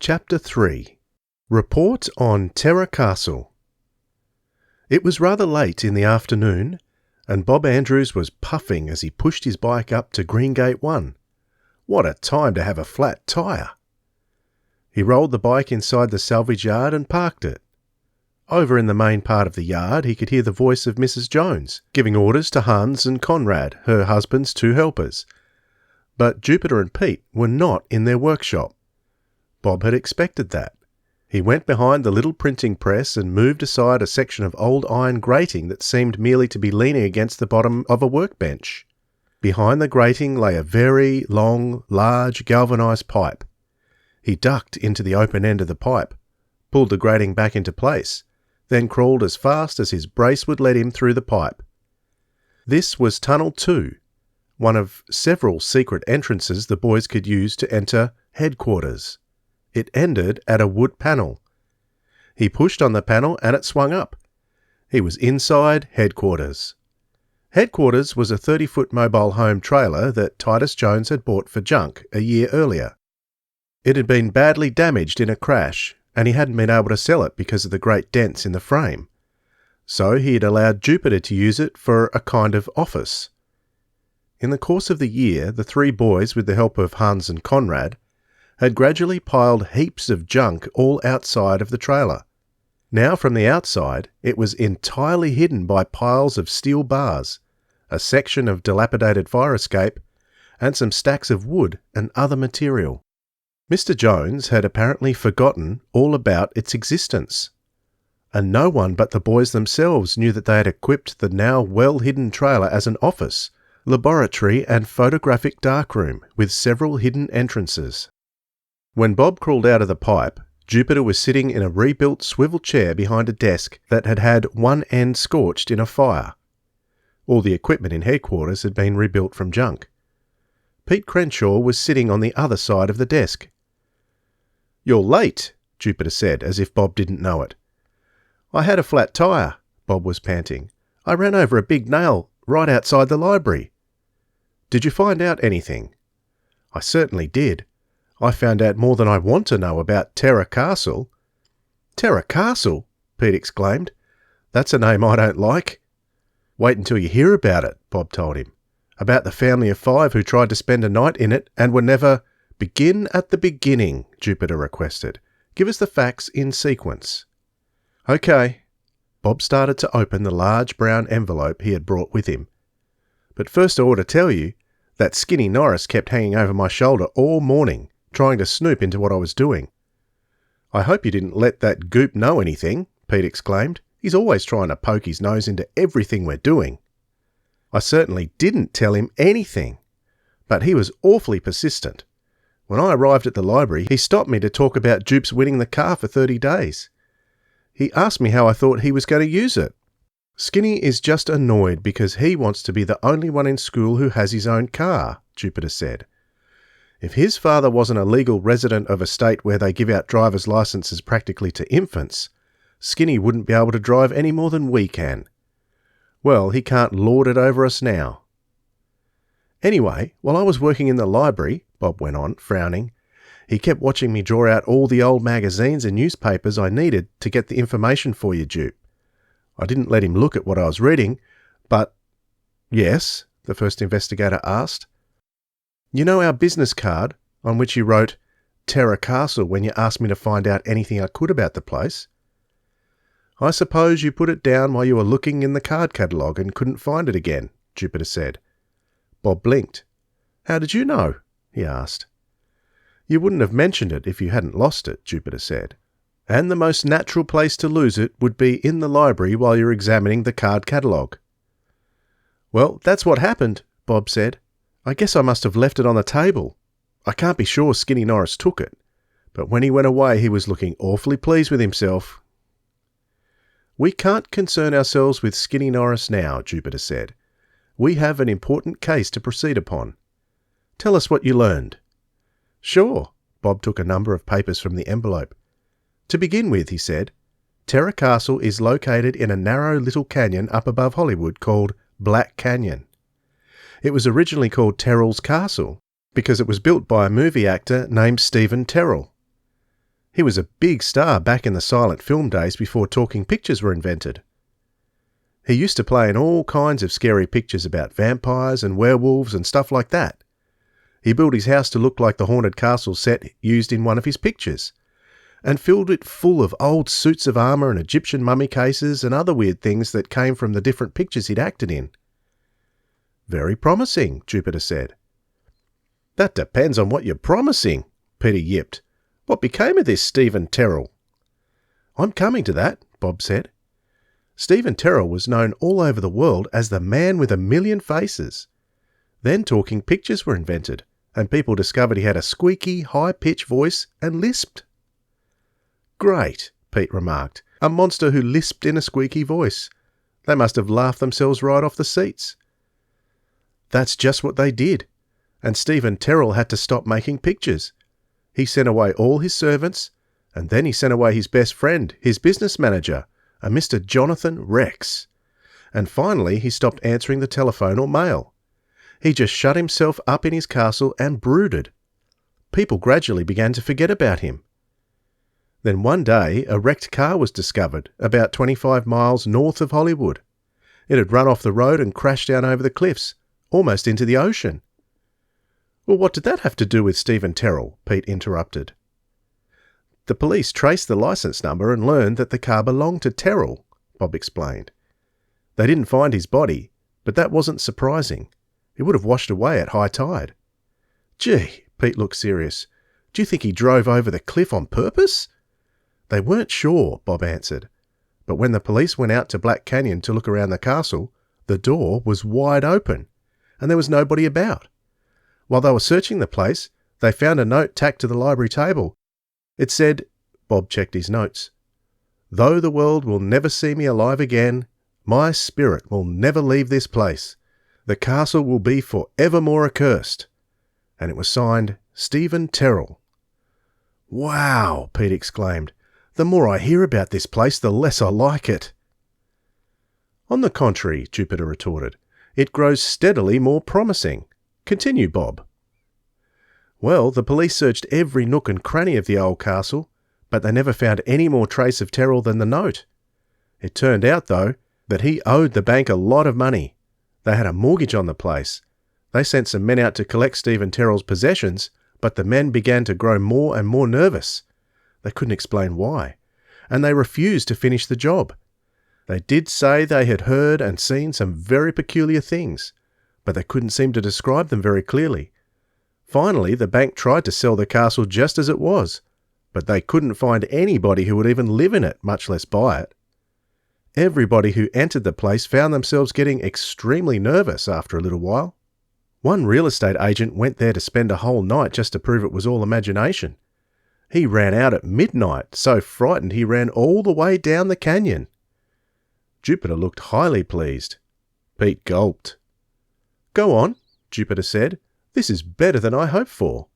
Chapter 3. Report on Terra Castle. It was rather late in the afternoon, and Bob Andrews was puffing as he pushed his bike up to Greengate 1. What a time to have a flat tyre! He rolled the bike inside the salvage yard and parked it. Over in the main part of the yard he could hear the voice of Mrs. Jones, giving orders to Hans and Conrad, her husband's two helpers. But Jupiter and Pete were not in their workshop. Bob had expected that. He went behind the little printing press and moved aside a section of old iron grating that seemed merely to be leaning against the bottom of a workbench. Behind the grating lay a very long, large galvanized pipe. He ducked into the open end of the pipe, pulled the grating back into place, then crawled as fast as his brace would let him through the pipe. This was Tunnel 2, one of several secret entrances the boys could use to enter headquarters. It ended at a wood panel. He pushed on the panel and it swung up. He was inside headquarters. Headquarters was a 30-foot mobile home trailer that Titus Jones had bought for junk a year earlier. It had been badly damaged in a crash, and he hadn't been able to sell it because of the great dents in the frame. So he had allowed Jupiter to use it for a kind of office. In the course of the year, the three boys, with the help of Hans and Conrad, had gradually piled heaps of junk all outside of the trailer. Now from the outside, it was entirely hidden by piles of steel bars, a section of dilapidated fire escape, and some stacks of wood and other material. Mr. Jones had apparently forgotten all about its existence, and no one but the boys themselves knew that they had equipped the now well-hidden trailer as an office, laboratory and photographic darkroom with several hidden entrances. When Bob crawled out of the pipe, Jupiter was sitting in a rebuilt swivel chair behind a desk that had had one end scorched in a fire. All the equipment in headquarters had been rebuilt from junk. Pete Crenshaw was sitting on the other side of the desk. "You're late," Jupiter said, as if Bob didn't know it. "I had a flat tyre," Bob was panting. "I ran over a big nail right outside the library." "Did you find out anything?" "I certainly did. I found out more than I want to know about Terra Castle." "Terra Castle?" Pete exclaimed. "That's a name I don't like." "Wait until you hear about it," Bob told him. "About the family of 5 who tried to spend a night in it and were never—" "Begin at the beginning," Jupiter requested. "Give us the facts in sequence." "Okay." Bob started to open the large brown envelope he had brought with him. "But first I ought to tell you that Skinny Norris kept hanging over my shoulder all morning, trying to snoop into what I was doing." "I hope you didn't let that goop know anything," Pete exclaimed. "He's always trying to poke his nose into everything we're doing." "I certainly didn't tell him anything, but he was awfully persistent. When I arrived at the library, he stopped me to talk about Jupe's winning the car for 30 days. He asked me how I thought he was going to use it." "Skinny is just annoyed because he wants to be the only one in school who has his own car," Jupiter said. "If his father wasn't a legal resident of a state where they give out driver's licenses practically to infants, Skinny wouldn't be able to drive any more than we can. Well, he can't lord it over us now." "Anyway, while I was working in the library," Bob went on, frowning, "he kept watching me draw out all the old magazines and newspapers I needed to get the information for you, Jupe. I didn't let him look at what I was reading, but—" "Yes?" the first investigator asked. "You know our business card, on which you wrote Terra Castle when you asked me to find out anything I could about the place? I suppose you put it down while you were looking in the card catalogue and couldn't find it again," Jupiter said. Bob blinked. "How did you know?" he asked. "You wouldn't have mentioned it if you hadn't lost it," Jupiter said. "And the most natural place to lose it would be in the library while you're examining the card catalogue." "Well, that's what happened," Bob said. "I guess I must have left it on the table. I can't be sure Skinny Norris took it, but when he went away he was looking awfully pleased with himself." "We can't concern ourselves with Skinny Norris now," Jupiter said. "We have an important case to proceed upon. Tell us what you learned." "Sure." Bob took a number of papers from the envelope. "To begin with," he said, "Terra Castle is located in a narrow little canyon up above Hollywood called Black Canyon. It was originally called Terrell's Castle because it was built by a movie actor named Stephen Terrell. He was a big star back in the silent film days before talking pictures were invented. He used to play in all kinds of scary pictures about vampires and werewolves and stuff like that. He built his house to look like the haunted castle set used in one of his pictures, and filled it full of old suits of armour and Egyptian mummy cases and other weird things that came from the different pictures he'd acted in. Very promising, Jupiter said. That depends on what you're promising, Peter yipped. What became of this Stephen Terrell? I'm coming to that, Bob said. Stephen Terrell was known all over the world as the man with 1,000,000 faces. Then talking pictures were invented, and people discovered he had a squeaky, high-pitched voice and lisped. Great, Pete remarked. A monster who lisped in a squeaky voice. They must have laughed themselves right off the seats. That's just what they did, and Stephen Terrell had to stop making pictures. He sent away all his servants, and then he sent away his best friend, his business manager, a Mr. Jonathan Rex. And finally he stopped answering the telephone or mail. He just shut himself up in his castle and brooded. People gradually began to forget about him. Then one day a wrecked car was discovered about 25 miles north of Hollywood. It had run off the road and crashed down over the cliffs, almost into the ocean. Well, what did that have to do with Stephen Terrell? Pete interrupted. The police traced the license number and learned that the car belonged to Terrell, Bob explained. They didn't find his body, but that wasn't surprising. It would have washed away at high tide. Gee, Pete looked serious. Do you think he drove over the cliff on purpose? They weren't sure, Bob answered. But when the police went out to Black Canyon to look around the castle, the door was wide open, and there was nobody about. While they were searching the place, they found a note tacked to the library table. It said, Bob checked his notes, "Though the world will never see me alive again, my spirit will never leave this place. The castle will be for evermore accursed." And it was signed Stephen Terrell. Wow, Pete exclaimed. The more I hear about this place, the less I like it. On the contrary, Jupiter retorted, it grows steadily more promising. Continue, Bob. Well, the police searched every nook and cranny of the old castle, but they never found any more trace of Terrell than the note. It turned out, though, that he owed the bank a lot of money. They had a mortgage on the place. They sent some men out to collect Stephen Terrell's possessions, but the men began to grow more and more nervous. They couldn't explain why, and they refused to finish the job. They did say they had heard and seen some very peculiar things, but they couldn't seem to describe them very clearly. Finally, the bank tried to sell the castle just as it was, but they couldn't find anybody who would even live in it, much less buy it. Everybody who entered the place found themselves getting extremely nervous after a little while. One real estate agent went there to spend a whole night just to prove it was all imagination. He ran out at midnight, so frightened he ran all the way down the canyon. Jupiter looked highly pleased. Pete gulped. Go on, Jupiter said. This is better than I hoped for.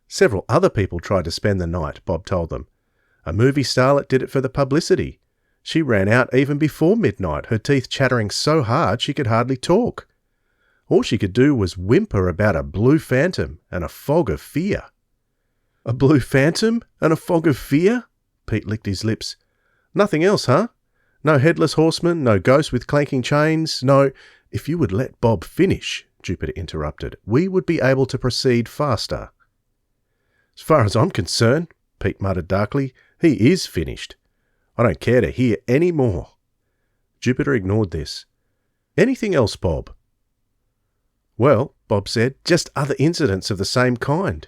Several other people tried to spend the night, Bob told them. A movie starlet did it for the publicity. She ran out even before midnight, her teeth chattering so hard she could hardly talk. All she could do was whimper about a blue phantom and a fog of fear. A blue phantom and a fog of fear? Pete licked his lips. Nothing else, huh? No headless horseman, no ghost with clanking chains, no... If you would let Bob finish, Jupiter interrupted, we would be able to proceed faster. As far as I'm concerned, Pete muttered darkly, he is finished. I don't care to hear any more. Jupiter ignored this. Anything else, Bob? Well, Bob said, just other incidents of the same kind.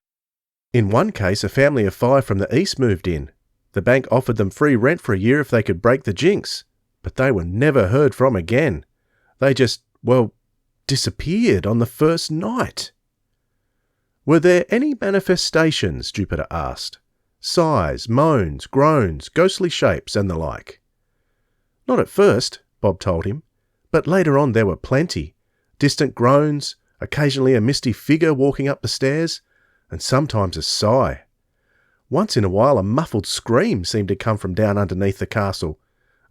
In one case, a family of 5 from the east moved in. The bank offered them free rent for a year if they could break the jinx, but they were never heard from again. They just, disappeared on the first night. Were there any manifestations, Jupiter asked? Sighs, moans, groans, ghostly shapes, and the like? Not at first, Bob told him, but later on there were plenty. Distant groans, occasionally a misty figure walking up the stairs, and sometimes a sigh. Once in a while a muffled scream seemed to come from down underneath the castle.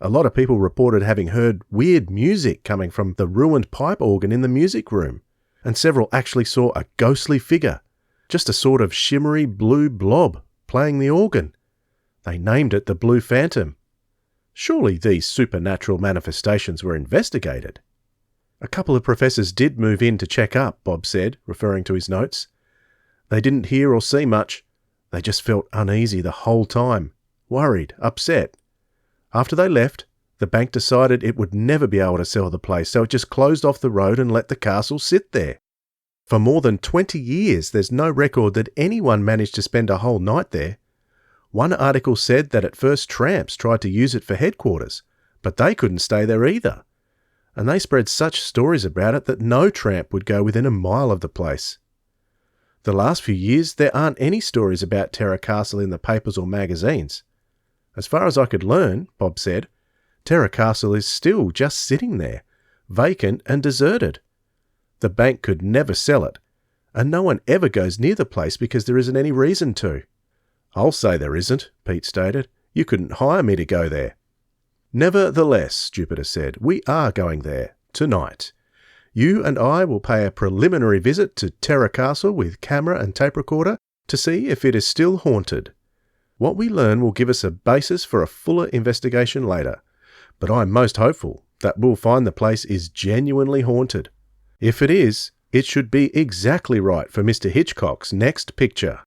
A lot of people reported having heard weird music coming from the ruined pipe organ in the music room, and several actually saw a ghostly figure, just a sort of shimmery blue blob, playing the organ. They named it the Blue Phantom. Surely these supernatural manifestations were investigated. A couple of professors did move in to check up, Bob said, referring to his notes. They didn't hear or see much. They just felt uneasy the whole time, worried, upset. After they left, the bank decided it would never be able to sell the place, so it just closed off the road and let the castle sit there. For more than 20 years, there's no record that anyone managed to spend a whole night there. One article said that at first tramps tried to use it for headquarters, but they couldn't stay there either. And they spread such stories about it that no tramp would go within a mile of the place. The last few years, there aren't any stories about Terra Castle in the papers or magazines. As far as I could learn, Bob said, Terra Castle is still just sitting there, vacant and deserted. The bank could never sell it, and no one ever goes near the place because there isn't any reason to. I'll say there isn't, Pete stated. You couldn't hire me to go there. Nevertheless, Jupiter said, we are going there, tonight. You and I will pay a preliminary visit to Terra Castle with camera and tape recorder to see if it is still haunted. What we learn will give us a basis for a fuller investigation later, but I'm most hopeful that we'll find the place is genuinely haunted. If it is, it should be exactly right for Mr. Hitchcock's next picture.